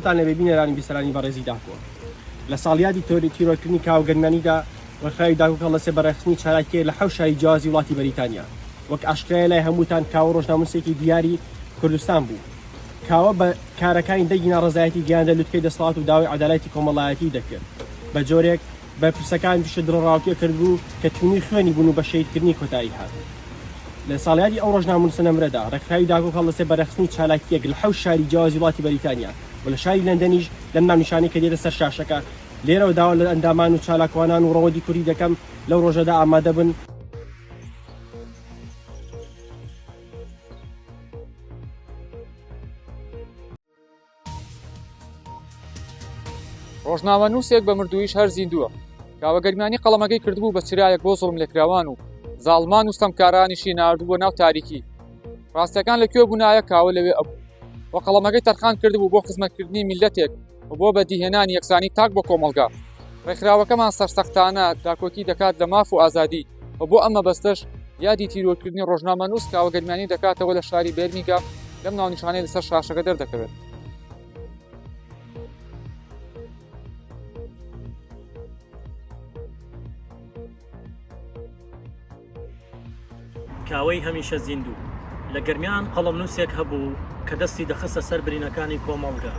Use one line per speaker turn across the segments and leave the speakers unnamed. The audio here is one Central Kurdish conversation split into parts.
تان لە ببینەرانی بیسەرانی بەڕێزی داکۆ لە ساڵیادی تیرۆرکردنی کاوگەرمانیدا ڕێکخراوی داکۆ لەسێ بەڕێخستنی چالاکیە لە حەوت شاری جیاوازی وڵاتی بەریتانیا وەک ئاشکرایە لای هەمووتان کاوە ڕۆژنامەنووسێکی دیاری کوردستان بوو کاوە بە کارەکانی دەگینا ڕزایەتی گیاندە لوتکەی دەسەڵات و داوای عەدالەتی کۆمەڵایەتی دەکرد بە جۆرێک بە پرسەکان پیشە درڕاوکێ کردبوو کە توونی خوێنی بوون و بە شەیدکردنی کۆتایی هات لە ساڵیادی ئەو ڕۆژنامەنووسە نەمرەدا ڕێکخراوی داکۆ لەسێ بەرەخستنی چالاکیەک لە حەوت شاری جیاوازی وڵاتی بەریتانیا و لە شاری لەندەنیش لەم ناونیشانەی کە دێتە سەر شاشەکە لێرەوە داوا لە ئەندامان و چالاکوانان و ڕەوەدی کوردی دەکەم لەو ڕۆژەدا ئامادە بن
ڕۆژنامەنووسێک بە مردوویش هەر زیندووە کاوەگەرمانی قەڵەمەکەی کردبوو بە چرایەک بۆ زوڵم لێکراوان و زاڵمان و ستەمکارانیشی ناردووە ناو تاریکی ڕاستیەکان لەکوێ بوونایە کاوە لەوێ ئەبوو وە قەڵەمەکەی تەرخان کردبوو بۆ خزمەتکردنی میلەتێک و بۆ بەدیهێنانی یەکسانی تاک بۆ کۆمەڵگا ڕێکخراوەکەمان سەرسەختانە داکۆکی دەکات لە ماف و ئازادی و بۆ ئەمە بەستەش یادی تیرۆرکردنی ڕۆژنامەنووس کاوەگەرمانی دەکاتەوە لە شاری بێرمینگام لەم ناونیشانەی لەسەر شاشەکە دەردەکەوێت
کاوەی هەمیشە زیندوو لە گەرمیان قەڵەمنووسێک هەبوو کە دەستی دەخستە سەر برینەکانی کۆمەڵگا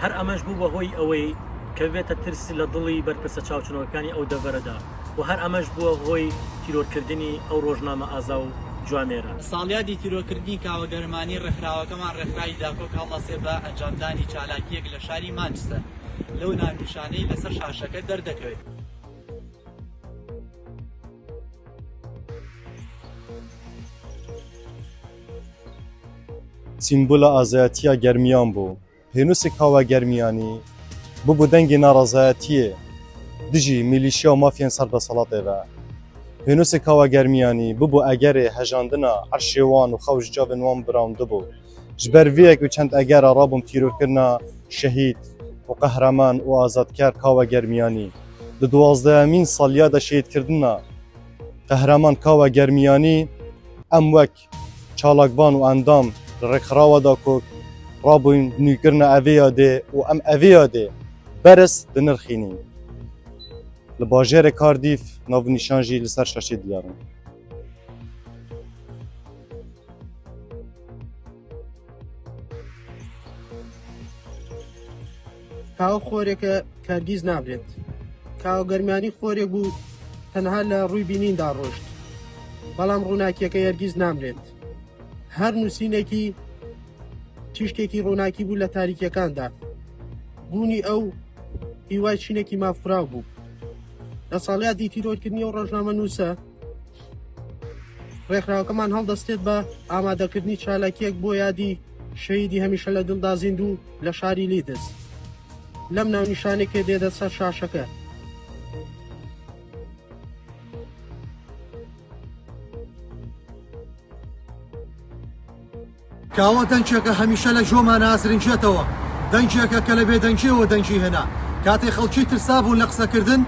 هەر ئەمەش بوو بەهۆی ئەوەی کە بێتە ترسی لە دڵی بەرپرسە چاوچنەوەکانی ئەو دەڤەرەدا و هەر ئەمەش بووە هۆی تیرۆرکردنی ئەو ڕۆژنامە ئازا و جوامێرە
ساڵیادی تیرۆرکردنی کاوەگەرمانی ڕێکخراوەکەمان ڕێکخراوی داکۆ هەڵەسێ بە ئەنجامدانی چالاکیەک لە شاری مانچستەر لەو ناونیشانەی لەسەر شاشەکە دەردەکەوێت
سیمبولا ئازایەتیە گەرمیان بوو پێنووسی کاوەگەرمیانی ببوو دەنگی ناڕەزایەتیە دژی میلیشیا و مافیان سەردەسەڵاتێدا پێنووسی کاوەگەرمیانی ببوو ئەگەرێ هەژاندنە عەرشێوان و خەوش جاڤن وان براوندە بوو ji ber vê yek û çend egera rabûm tîrokirina şehîd û qehreman û azadker kawegermiyanî di duwazdehemîn saliya de şehîdkirina qehreman kawegermiyanî em wek çalakvan û endam li rêkxirawa da ku rabûn nûkirina evêya dê û em evêya dê beres dinirxînîn li bajêrê Kardîf navnîşan jî li ser şaşê diyarin.
کاوە خۆرێکە کەرگیز نابرێت کاوەگەرمانی خۆرێک بوو تەنها لە ڕووی بینیندا ڕۆشت بەڵام ڕووناکیەکە هەرگیز نامرێت هەر نووسینێکی تیشکێکی ڕووناکی بوو لە تاریکیەکاندا بوونی ئەو هیوای چینێکی مافراو بوو لە ساڵیادی تیرۆرکردنی و ڕۆژنامەنووسە ڕێکخراوەکەمان هەڵدەستێت بە ئامادەکردنی چالاکیەک بۆ یادی شەهیدی هەمیشە لە دڵدا زیندوو لە شاری لیدز لەم ناونیشانێکێ دێدە سەر شاشەکە
کاوە دەنگێکە هەمیشە لە ژۆمان ئازرنجێتەوە دەنگێکە کە لە بێدەنگیەوە دەنگی هێنا کاتێ خەڵکی ترسا بوون لە قسەکردن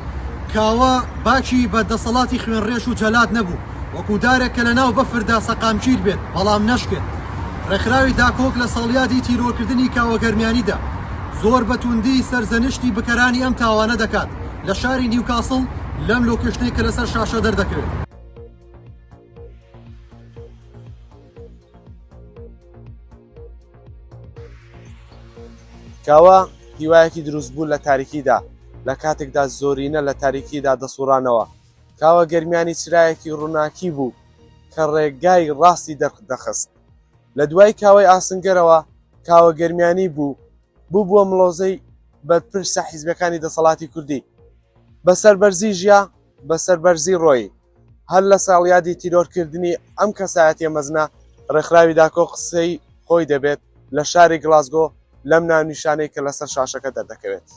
کاوە باکی بە دەسەڵاتی خوێنڕێژ و جەلات نەبوو وەکو دارێک کە لە ناو بەفردا سەقامگیر بێت بەڵام نەشکرد ڕێکخراوی داکۆک لە ساڵیادی تیرۆرکردنی کاوەگەرمیانیدا زۆر بەتوندی سەرزەنشتی بکەرانی ئەم تاوانە دەکات لە شاری نیوکاسڵ لەم لۆکشتەی کە لەسەر شاشە دەردەکرێت
کاوە هیوایەکی دروست بوو لە تاریکیدا لە کاتێکدا زۆرینە لە تاریکیدا دەسوڕانەوە کاوە گەرمیانی چرایەکی ڕووناکی بوو کە ڕێگای ڕاستی دەخست لە دوای کاوەی ئاسنگەرەوە کاوە گەرمیانی بووە مڵۆزەی بەرپرسە حیزبەکانی دەسەڵاتی کوردی بەسەربەرزی ژیا بەسەربەرزی ڕۆیی هەر لە ساڵیادی تیرۆرکردنی ئەم کەسایەتیە مەزنە ڕێکخراوی داکۆ قسەی خۆی دەبێت لە شاری گلاسگۆ لەم ناونیشانەی کە لەسەر شاشەکە دەردەکەوێت